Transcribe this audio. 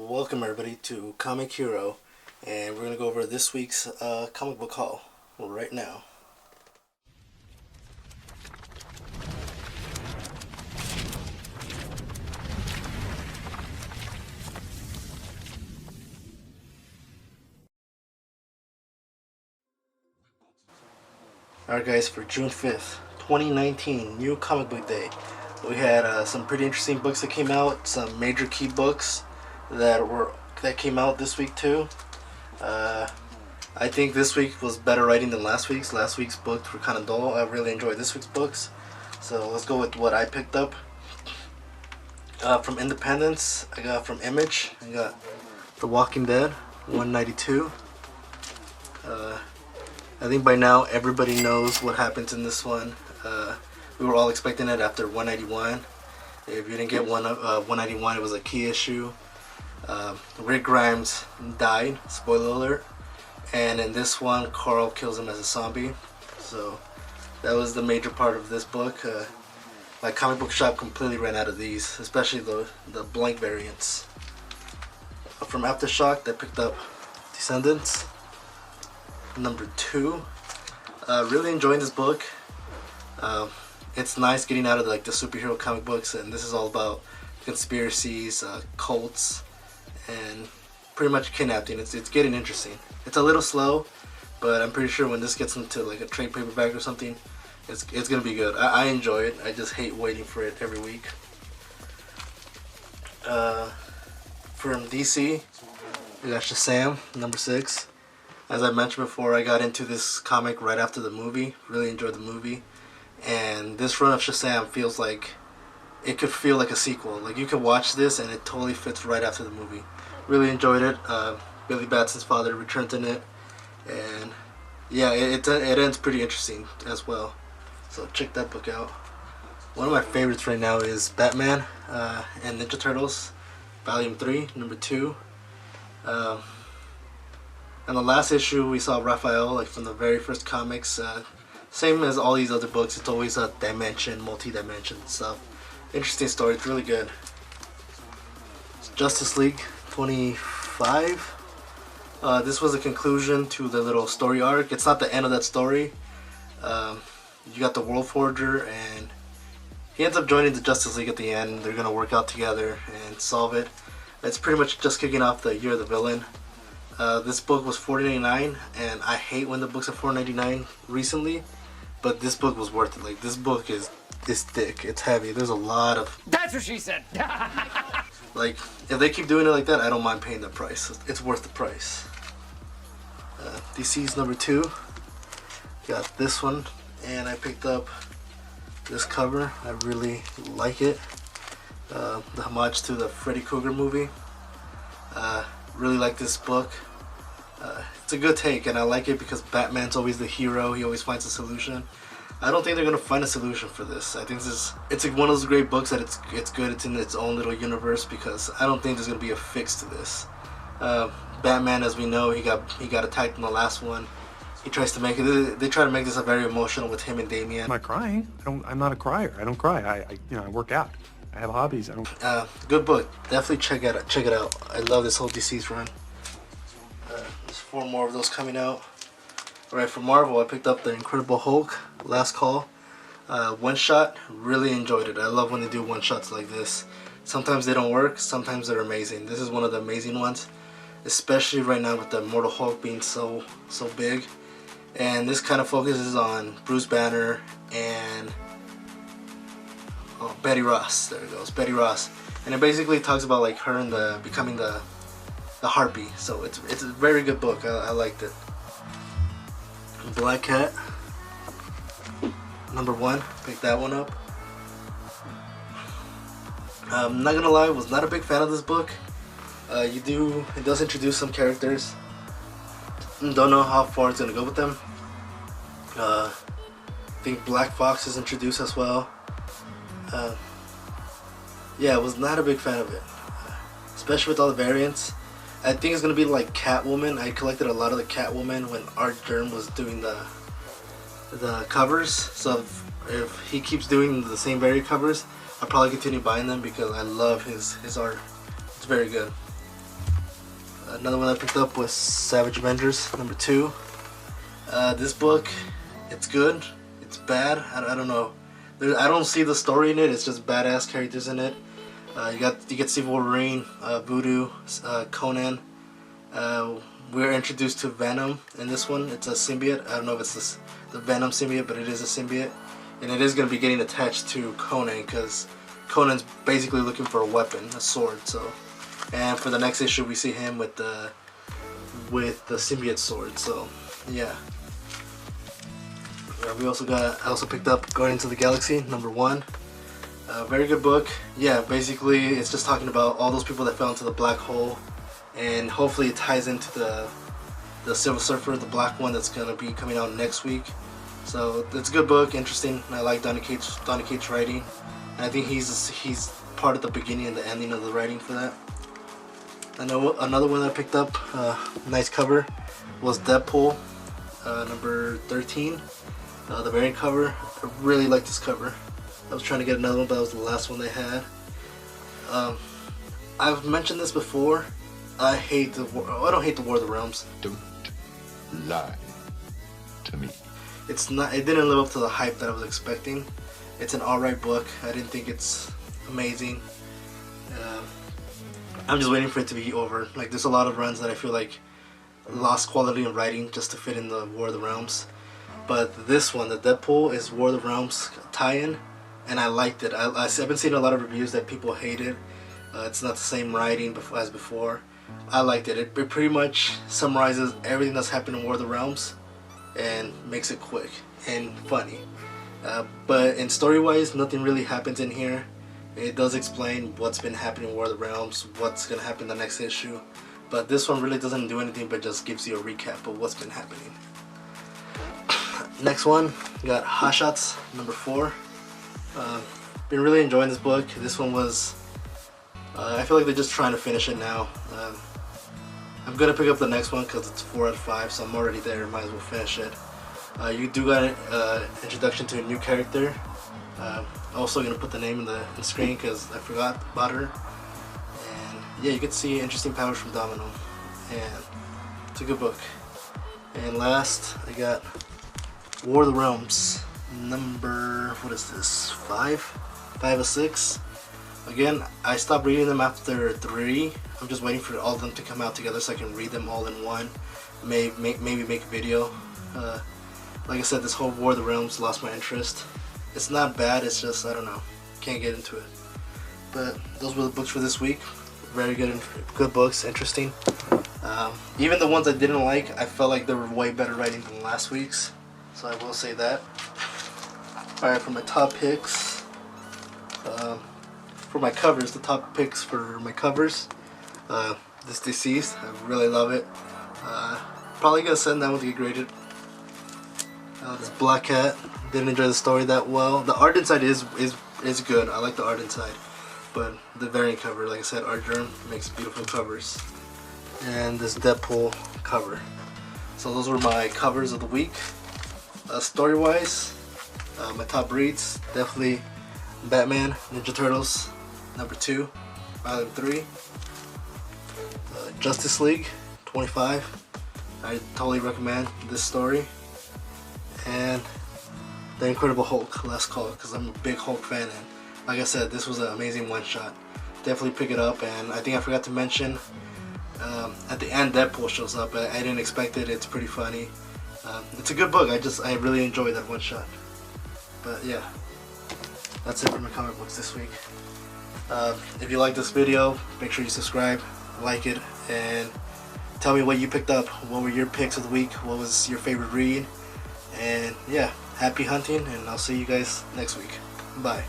Welcome everybody to Comic Hero, and we're going to go over this week's comic book haul right now. Alright guys, for June 5th, 2019, new comic book day. We had some pretty interesting books that came out, some major key books that came out this week too. I think this week was better writing than last week's. Last week's books were kind of dull. I really enjoyed this week's books. So let's go with what I picked up. From Independence, I got from Image, I got The Walking Dead, 192. I think by now everybody knows what happens in this one. We were all expecting it after 191. If you didn't get 191, it was a key issue. Rick Grimes died, spoiler alert. And in this one, Carl kills him as a zombie. So that was the major part of this book. My comic book shop completely ran out of these, especially the blank variants. From Aftershock, I picked up Descendants, number 2. Really enjoying this book. It's nice getting out of the superhero comic books, and this is all about conspiracies, cults, and pretty much kidnapping. It's getting interesting. It's a little slow, but I'm pretty sure when this gets into a trade paperback or something, it's gonna be good. I enjoy it. I just hate waiting for it every week. From DC, we got Shazam, number 6. As I mentioned before, I got into this comic right after the movie. Really enjoyed the movie. And this run of Shazam feels like it could feel like a sequel. Like you could watch this and it totally fits right after the movie. Really enjoyed it. Billy Batson's father returns in it. And yeah, it ends pretty interesting as well. So check that book out. One of my favorites right now is Batman and Ninja Turtles, Volume 3, number 2. And the last issue we saw Raphael, from the very first comics. Same as all these other books, it's always a dimension, multi-dimension stuff. Interesting story, it's really good. Justice League 25. This was a conclusion to the little story arc. It's not the end of that story. You got the World Forger, and he ends up joining the Justice League at the end. They're going to work out together and solve it. It's pretty much just kicking off the Year of the Villain. This book was $4.99, and I hate when the books are $4.99 recently, but this book was worth it. This book is thick, it's heavy, there's a lot of... That's what she said! If they keep doing it like that, I don't mind paying the price. It's worth the price. DC's number 2. Got this one, and I picked up this cover. I really like it. The homage to the Freddy Krueger movie. Really like this book. It's a good take, and I like it because Batman's always the hero. He always finds a solution. I don't think they're gonna find a solution for this. I think it's one of those great books that it's good. It's in its own little universe, because I don't think there's gonna be a fix to this. Batman, as we know, he got attacked in the last one. He tries to make it. They try to make this a very emotional with him and Damian. Am I crying? I'm not a crier. I don't cry. I work out. I have hobbies. I don't. Good book. Definitely check it out. I love this whole DC's run. There's 4 more of those coming out. Alright, for Marvel, I picked up the Incredible Hulk, Last Call. One shot. Really enjoyed it. I love when they do one shots like this. Sometimes they don't work. Sometimes they're amazing. This is one of the amazing ones, especially right now with the Immortal Hulk being so big. And this kind of focuses on Bruce Banner and Betty Ross. There it goes, Betty Ross. And it basically talks about her and becoming the Harpy. So it's a very good book. I liked it. Black Cat, number 1. Picked that one up. I'm not gonna lie, I was not a big fan of this book. It does introduce some characters. Don't know how far it's gonna go with them. I think Black Fox is introduced as well. Yeah, I was not a big fan of it, especially with all the variants. I think it's gonna be like Catwoman. I collected a lot of the Catwoman when Art Germ was doing the covers. So if he keeps doing the same variant covers, I'll probably continue buying them because I love his art. It's very good. Another one I picked up was Savage Avengers #2. This book, it's good, it's bad. I don't know. I don't see the story in it. It's just badass characters in it. You get Steve Wolverine, Voodoo, Conan. We're introduced to Venom in this one. It's a symbiote. I don't know if it's the Venom symbiote, but it is a symbiote, and it is going to be getting attached to Conan because Conan's basically looking for a weapon, a sword. So, and for the next issue, we see him with the symbiote sword. So, yeah. I also picked up Guardians of the Galaxy #1. Very good book. Yeah, basically it's just talking about all those people that fell into the black hole, and hopefully it ties into the Silver Surfer, the black one that's gonna be coming out next week. So it's a good book, interesting. I like Donny Cates' writing, and I think he's part of the beginning and the ending of the writing for that. Another one I picked up, nice cover, was Deadpool #13. The variant cover. I really like this cover. I was trying to get another one, but that was the last one they had. I've mentioned this before. I don't hate the War of the Realms. Don't lie to me. It didn't live up to the hype that I was expecting. It's an alright book. I didn't think it's amazing. I'm just waiting for it to be over. Like, there's a lot of runs that I feel like lost quality in writing just to fit in the War of the Realms. But this one, the Deadpool, is War of the Realms tie-in, and I liked it. I've been seeing a lot of reviews that people hate it. It's not the same writing as before. I liked it. It pretty much summarizes everything that's happened in War of the Realms and makes it quick and funny. But in story-wise, nothing really happens in here. It does explain what's been happening in War of the Realms, what's going to happen in the next issue. But this one really doesn't do anything but just gives you a recap of what's been happening. Next one, we got Hot Shots #4. Been really enjoying this book. This one was, I feel like they're just trying to finish it now. I'm gonna pick up the next one because it's 4 out of 5, so I'm already there. Might as well finish it. You do got an introduction to a new character. Also gonna put the name in the screen because I forgot about her. And yeah, you get to see interesting powers from Domino, and it's a good book. And last, I got War of the Realms what is this, 5 of 6. Again, I stopped reading them after 3. I'm just waiting for all of them to come out together so I can read them all in one. Maybe make a video. Like I said, this whole War of the Realms lost my interest. It's not bad, it's just, I don't know, can't get into it. But those were the books for this week. Very good books, interesting. Even the ones I didn't like, I felt like they were way better writing than last week's. So I will say that. Alright, for my top picks, for my covers, the top picks for my covers, this Deceased, I really love it. Probably gonna send that one to get graded. This Black Cat, didn't enjoy the story that well. The art inside is good. I like the art inside, but the variant cover, like I said, Art Germ makes beautiful covers. And this Deadpool cover. So those were my covers of the week. Story wise, my top reads, definitely Batman Ninja Turtles #2, Volume 3. Justice League 25. I totally recommend this story. And The Incredible Hulk, Last Call, because I'm a big Hulk fan, and like I said, this was an amazing one-shot. Definitely pick it up. And I think I forgot to mention, at the end Deadpool shows up. I didn't expect it. It's pretty funny. It's a good book. I really enjoyed that one shot. But yeah, that's it for my comic books this week. If you like this video, make sure you subscribe, like it, and tell me what you picked up. What were your picks of the week? What was your favorite read? And yeah, happy hunting, and I'll see you guys next week. Bye.